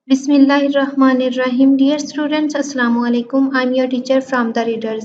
Bismillahirrahmanirrahim. Dear students, Assalamu alaikum. I'm your teacher from the Readers.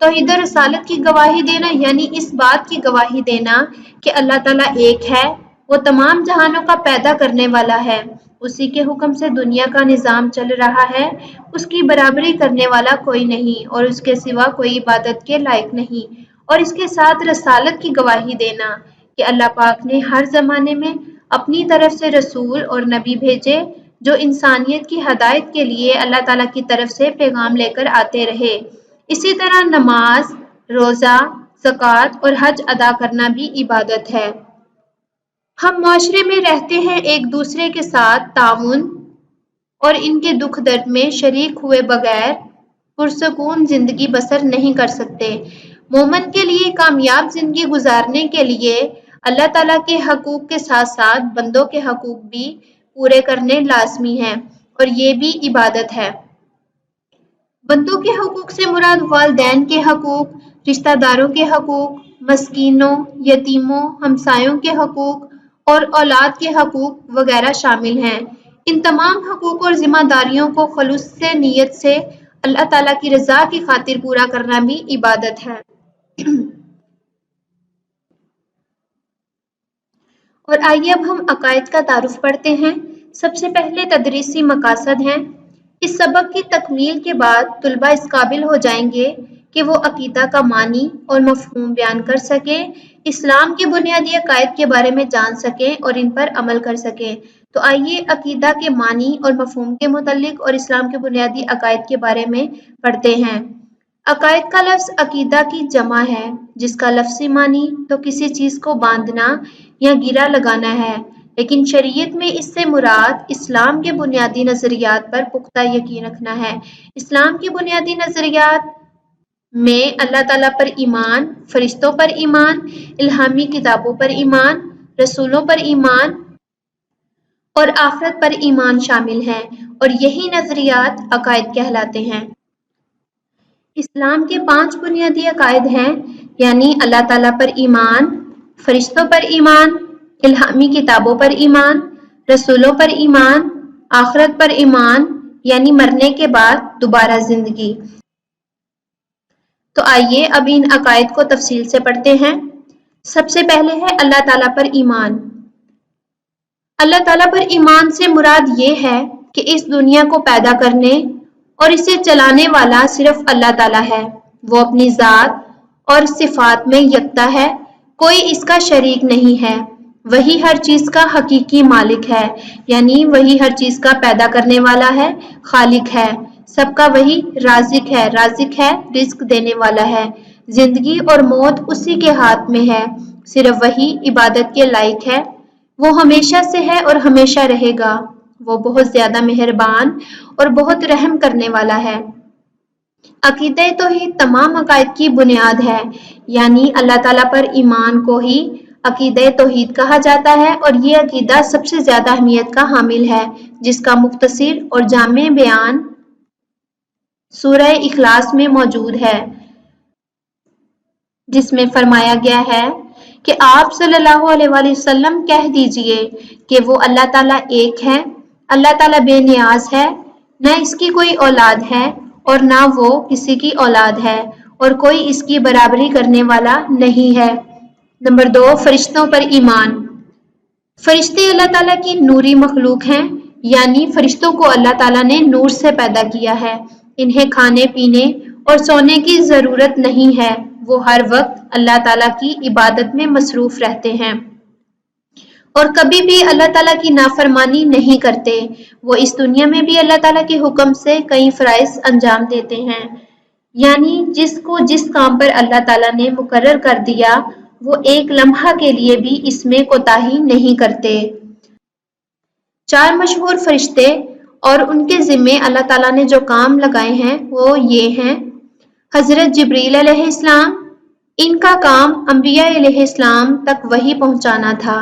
توحید و رسالت کی گواہی دینا یعنی اس بات کی گواہی دینا کہ اللہ تعالیٰ ایک ہے، وہ تمام جہانوں کا پیدا کرنے والا ہے، اسی کے حکم سے دنیا کا نظام چل رہا ہے، اس کی برابری کرنے والا کوئی نہیں اور اس کے سوا کوئی عبادت کے لائق نہیں، اور اس کے ساتھ رسالت کی گواہی دینا کہ اللہ پاک نے ہر زمانے میں اپنی طرف سے رسول اور نبی بھیجے جو انسانیت کی ہدایت کے لیے اللہ تعالیٰ کی طرف سے پیغام لے کر آتے رہے۔ اسی طرح نماز، روزہ، زکوٰۃ اور حج ادا کرنا بھی عبادت ہے۔ ہم معاشرے میں رہتے ہیں ایک دوسرے کے ساتھ تعاون اور ان کے دکھ درد میں شریک ہوئے بغیر پرسکون زندگی بسر نہیں کر سکتے۔ مومن کے لیے کامیاب زندگی گزارنے کے لیے اللہ تعالیٰ کے حقوق کے ساتھ ساتھ بندوں کے حقوق بھی پورے کرنے لازمی ہیں اور یہ بھی عبادت ہے۔ بندوں کے حقوق سے مراد والدین کے حقوق، رشتہ داروں کے حقوق، مسکینوں، یتیموں، ہمسایوں کے حقوق اور اولاد کے حقوق وغیرہ شامل ہیں۔ ان تمام حقوق اور ذمہ داریوں کو خلوص سے نیت سے اللہ تعالیٰ کی رضا کی خاطر پورا کرنا بھی عبادت ہے۔ اور آئیے اب ہم عقائد کا تعارف پڑھتے ہیں۔ سب سے پہلے تدریسی مقاصد ہیں۔ اس سبق کی تکمیل کے بعد طلباء اس قابل ہو جائیں گے کہ وہ عقیدہ کا معنی اور مفہوم بیان کر سکیں، اسلام کے بنیادی عقائد کے بارے میں جان سکیں اور ان پر عمل کر سکیں۔ تو آئیے عقیدہ کے معنی اور مفہوم کے متعلق اور اسلام کے بنیادی عقائد کے بارے میں پڑھتے ہیں۔ عقائد کا لفظ عقیدہ کی جمع ہے جس کا لفظی معنی تو کسی چیز کو باندھنا یا گرہ لگانا ہے، لیکن شریعت میں اس سے مراد اسلام کے بنیادی نظریات پر پختہ یقین رکھنا ہے۔ اسلام کے بنیادی نظریات میں اللہ تعالیٰ پر ایمان، فرشتوں پر ایمان، الہامی کتابوں پر ایمان، رسولوں پر ایمان اور آخرت پر ایمان شامل ہیں، اور یہی نظریات عقائد کہلاتے ہیں۔ اسلام کے 5 بنیادی عقائد ہیں، یعنی اللہ تعالیٰ پر ایمان، فرشتوں پر ایمان، الہامی کتابوں پر ایمان، رسولوں پر ایمان، آخرت پر ایمان یعنی مرنے کے بعد دوبارہ زندگی۔ تو آئیے اب ان عقائد کو تفصیل سے پڑھتے ہیں۔ سب سے پہلے ہے اللہ تعالیٰ پر ایمان۔ اللہ تعالیٰ پر ایمان سے مراد یہ ہے کہ اس دنیا کو پیدا کرنے اور اسے چلانے والا صرف اللہ تعالیٰ ہے۔ وہ اپنی ذات اور صفات میں یکتا ہے، کوئی اس کا شریک نہیں ہے۔ وہی ہر چیز کا حقیقی مالک ہے، یعنی وہی ہر چیز کا پیدا کرنے والا ہے، خالق ہے، سب کا وہی رازق ہے رزق دینے والا ہے۔ زندگی اور موت اسی کے ہاتھ میں ہے، صرف وہی عبادت کے لائق ہے۔ وہ ہمیشہ سے ہے اور ہمیشہ رہے گا، وہ بہت زیادہ مہربان اور بہت رحم کرنے والا ہے۔ عقیدہ توحید تمام عقائد کی بنیاد ہے، یعنی اللہ تعالیٰ پر ایمان کو ہی عقیدہ توحید کہا جاتا ہے، اور یہ عقیدہ سب سے زیادہ اہمیت کا حامل ہے، جس کا مختصر اور جامع بیان سورہ اخلاص میں موجود ہے، جس میں فرمایا گیا ہے کہ آپ صلی اللہ علیہ وآلہ وسلم کہہ دیجئے کہ وہ اللہ تعالیٰ ایک ہے، اللہ تعالیٰ بے نیاز ہے، نہ اس کی کوئی اولاد ہے اور نہ وہ کسی کی اولاد ہے، اور کوئی اس کی برابری کرنے والا نہیں ہے۔ نمبر 2، فرشتوں پر ایمان۔ فرشتے اللہ تعالیٰ کی نوری مخلوق ہیں، یعنی فرشتوں کو اللہ تعالیٰ نے نور سے پیدا کیا ہے۔ انہیں کھانے پینے اور سونے کی ضرورت نہیں ہے، وہ ہر وقت اللہ تعالیٰ کی عبادت میں مصروف رہتے ہیں اور کبھی بھی اللہ تعالیٰ کی نافرمانی نہیں کرتے۔ وہ اس دنیا میں بھی اللہ تعالیٰ کے حکم سے کئی فرائض انجام دیتے ہیں، یعنی جس کو جس کام پر اللہ تعالیٰ نے مقرر کر دیا وہ ایک لمحہ کے لیے بھی اس میں کوتاہی نہیں کرتے۔ 4 مشہور فرشتے اور ان کے ذمے اللہ تعالیٰ نے جو کام لگائے ہیں وہ یہ ہیں: حضرت جبریل علیہ السلام، ان کا کام انبیاء علیہ السلام تک وحی پہنچانا تھا۔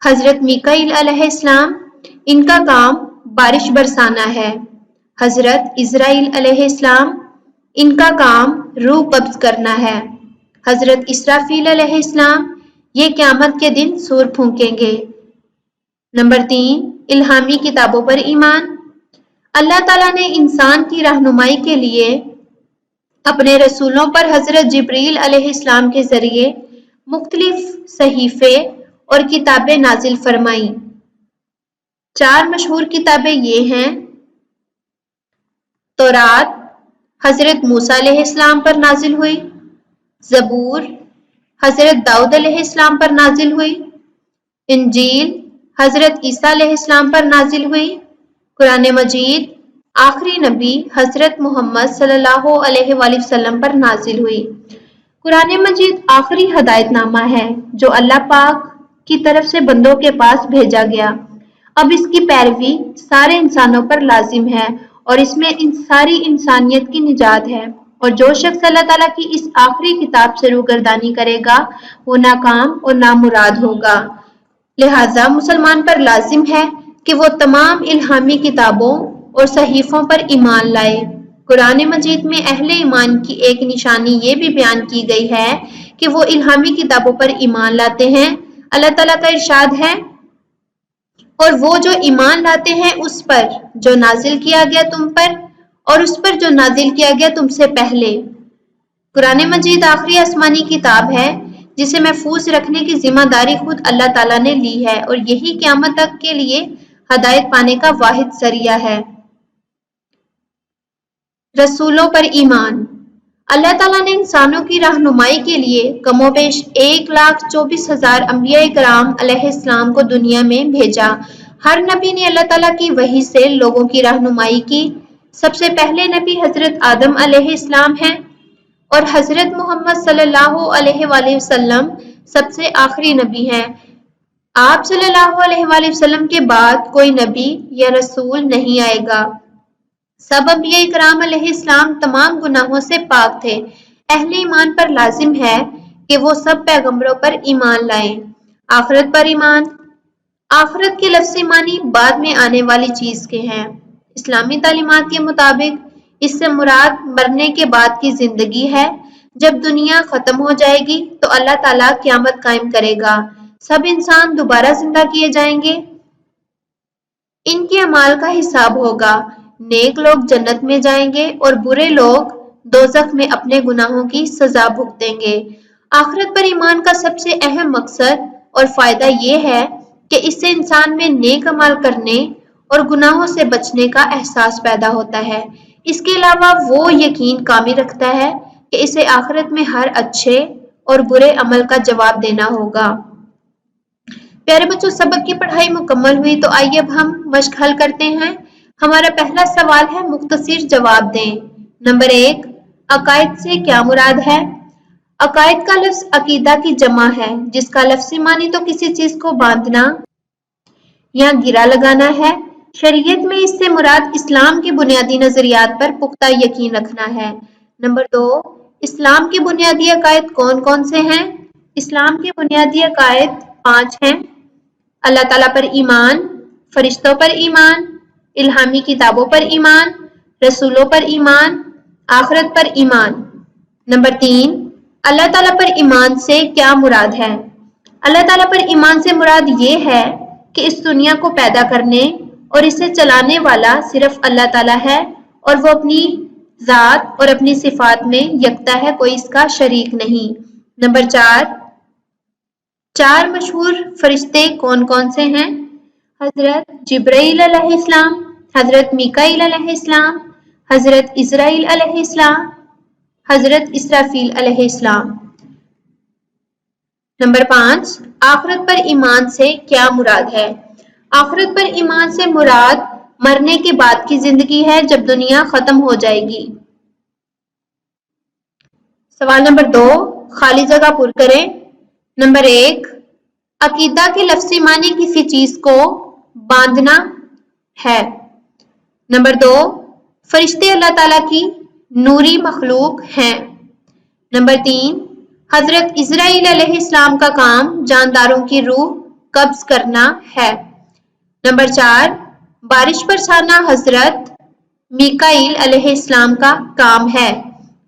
حضرت میکائیل علیہ السلام، ان کا کام بارش برسانا ہے۔ حضرت اسرائیل علیہ السلام، ان کا کام روح قبض کرنا ہے۔ حضرت اسرافیل علیہ السلام، یہ قیامت کے دن سور پھونکیں گے۔ نمبر 3، الہامی کتابوں پر ایمان۔ اللہ تعالیٰ نے انسان کی رہنمائی کے لیے اپنے رسولوں پر حضرت جبریل علیہ السلام کے ذریعے مختلف صحیفے اور کتابیں نازل فرمائیں۔ 4 مشہور کتابیں یہ ہیں: تورات حضرت موسیٰ علیہ السلام پر نازل ہوئی، زبور حضرت داؤد علیہ السلام پر نازل ہوئی، انجیل حضرت عیسیٰ علیہ السلام پر نازل ہوئی، قرآن مجید آخری نبی حضرت محمد صلی اللہ علیہ وآلہ وسلم پر نازل ہوئی۔ قرآن مجید آخری ہدایت نامہ ہے جو اللہ پاک کی طرف سے بندوں کے پاس بھیجا گیا۔ اب اس کی پیروی سارے انسانوں پر لازم ہے اور اس میں ساری انسانیت کی نجات ہے، اور جو شخص اللہ تعالیٰ کی اس آخری کتاب سے روگردانی کرے گا وہ ناکام اور نامراد ہوگا۔ لہٰذا مسلمان پر لازم ہے کہ وہ تمام الہامی کتابوں اور صحیفوں پر ایمان لائے۔ قرآن مجید میں اہل ایمان کی ایک نشانی یہ بھی بیان کی گئی ہے کہ وہ الہامی کتابوں پر ایمان لاتے ہیں۔ اللہ تعالیٰ کا ارشاد ہے، اور وہ جو ایمان لاتے ہیں اس پر جو نازل کیا گیا تم پر اور اس پر جو نازل کیا گیا تم سے پہلے۔ قرآن مجید آخری آسمانی کتاب ہے جسے محفوظ رکھنے کی ذمہ داری خود اللہ تعالیٰ نے لی ہے، اور یہی قیامت تک کے لیے ہدایت پانے کا واحد ذریعہ ہے۔ رسولوں پر ایمان۔ اللہ تعالیٰ نے انسانوں کی رہنمائی کے لیے کم و بیش 1,24,000 انبیاء کرام علیہ السلام کو دنیا میں بھیجا۔ ہر نبی نے اللہ تعالیٰ کی وحی سے لوگوں کی رہنمائی کی۔ سب سے پہلے نبی حضرت آدم علیہ السلام ہیں، اور حضرت محمد صلی اللہ علیہ وآلہ وسلم سب سے آخری نبی ہیں۔ آپ صلی اللہ علیہ وآلہ وسلم کے بعد کوئی نبی یا رسول نہیں آئے گا۔ سب انبیاء کرام علیہ السلام تمام گناہوں سے پاک تھے۔ اہل ایمان پر لازم ہے کہ وہ سب پیغمبروں پر ایمان لائیں۔ آخرت پر ایمان۔ آخرت کے لفظی معنی بعد میں آنے والی چیز کے ہیں۔ اسلامی تعلیمات کے مطابق اس سے مراد مرنے کے بعد کی زندگی ہے۔ جب دنیا ختم ہو جائے گی تو اللہ تعالیٰ قیامت قائم کرے گا، سب انسان دوبارہ زندہ کیے جائیں گے، ان کے اعمال کا حساب ہوگا، نیک لوگ جنت میں جائیں گے اور برے لوگ دوزخ میں اپنے گناہوں کی سزا بھگتیں گے۔ آخرت پر ایمان کا سب سے اہم مقصد اور فائدہ یہ ہے کہ اس سے انسان میں نیک عمل کرنے اور گناہوں سے بچنے کا احساس پیدا ہوتا ہے۔ اس کے علاوہ وہ یقین کامل رکھتا ہے کہ اسے آخرت میں ہر اچھے اور برے عمل کا جواب دینا ہوگا۔ پیارے بچوں، سبق کی پڑھائی مکمل ہوئی، تو آئیے اب ہم مشق حل کرتے ہیں۔ ہمارا پہلا سوال ہے، مختصر جواب دیں۔ نمبر 1، عقائد سے کیا مراد ہے؟ عقائد کا لفظ عقیدہ کی جمع ہے، جس کا لفظی معنی تو کسی چیز کو باندھنا یا گرہ لگانا ہے۔ شریعت میں اس سے مراد اسلام کے بنیادی نظریات پر پختہ یقین رکھنا ہے۔ نمبر 2، اسلام کے بنیادی عقائد کون کون سے ہیں؟ اسلام کے بنیادی عقائد 5 ہیں: اللہ تعالیٰ پر ایمان، فرشتوں پر ایمان، الہامی کتابوں پر ایمان، رسولوں پر ایمان، آخرت پر ایمان۔ نمبر 3، اللہ تعالیٰ پر ایمان سے کیا مراد ہے؟ اللہ تعالیٰ پر ایمان سے مراد یہ ہے کہ اس دنیا کو پیدا کرنے اور اسے چلانے والا صرف اللہ تعالیٰ ہے، اور وہ اپنی ذات اور اپنی صفات میں یکتا ہے، کوئی اس کا شریک نہیں۔ نمبر 4، 4 مشہور فرشتے کون کون سے ہیں؟ حضرت جبرائیل علیہ السلام، حضرت میکائیل علیہ السلام، حضرت اسرائیل علیہ السلام، حضرت اسرافیل علیہ السلام۔ نمبر 5، آخرت پر ایمان سے کیا مراد ہے؟ آخرت پر ایمان سے مراد مرنے کے بعد کی زندگی ہے، جب دنیا ختم ہو جائے گی۔ سوال نمبر 2، خالی جگہ پر کریں۔ نمبر 1، عقیدہ کے لفظی معنی کسی چیز کو باندھنا ہے۔ نمبر 2، فرشتے اللہ تعالیٰ کی نوری مخلوق ہیں۔ نمبر 3، حضرت اسرائیل علیہ السلام کا کام جانداروں کی روح قبض کرنا ہے۔ نمبر 4، بارش برسانا حضرت میکائیل علیہ السلام کا کام ہے۔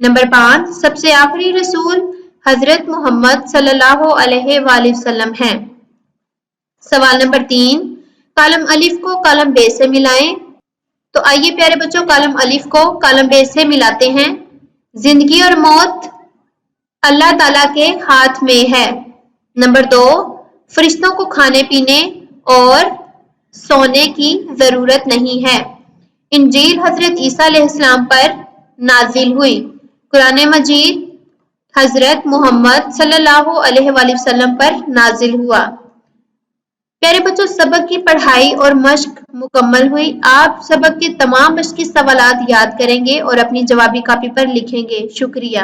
نمبر 5، سب سے آخری رسول حضرت محمد صلی اللہ علیہ وآلہ وسلم ہیں۔ سوال نمبر 3، کالم الف کو کالم بے سے ملائیں۔ تو آئیے پیارے بچوں، کالم الف کو کالم بے سے ملاتے ہیں۔ زندگی اور موت اللہ تعالیٰ کے ہاتھ میں ہے۔ نمبر 2، فرشتوں کو کھانے پینے اور سونے کی ضرورت نہیں ہے۔ انجیل حضرت عیسیٰ علیہ السلام پر نازل ہوئی۔ قرآن مجید حضرت محمد صلی اللہ علیہ وآلہ وسلم پر نازل ہوا۔ پیارے بچوں، سبق کی پڑھائی اور مشق مکمل ہوئی۔ آپ سبق کے تمام مشقی سوالات یاد کریں گے اور اپنی جوابی کاپی پر لکھیں گے۔ شکریہ۔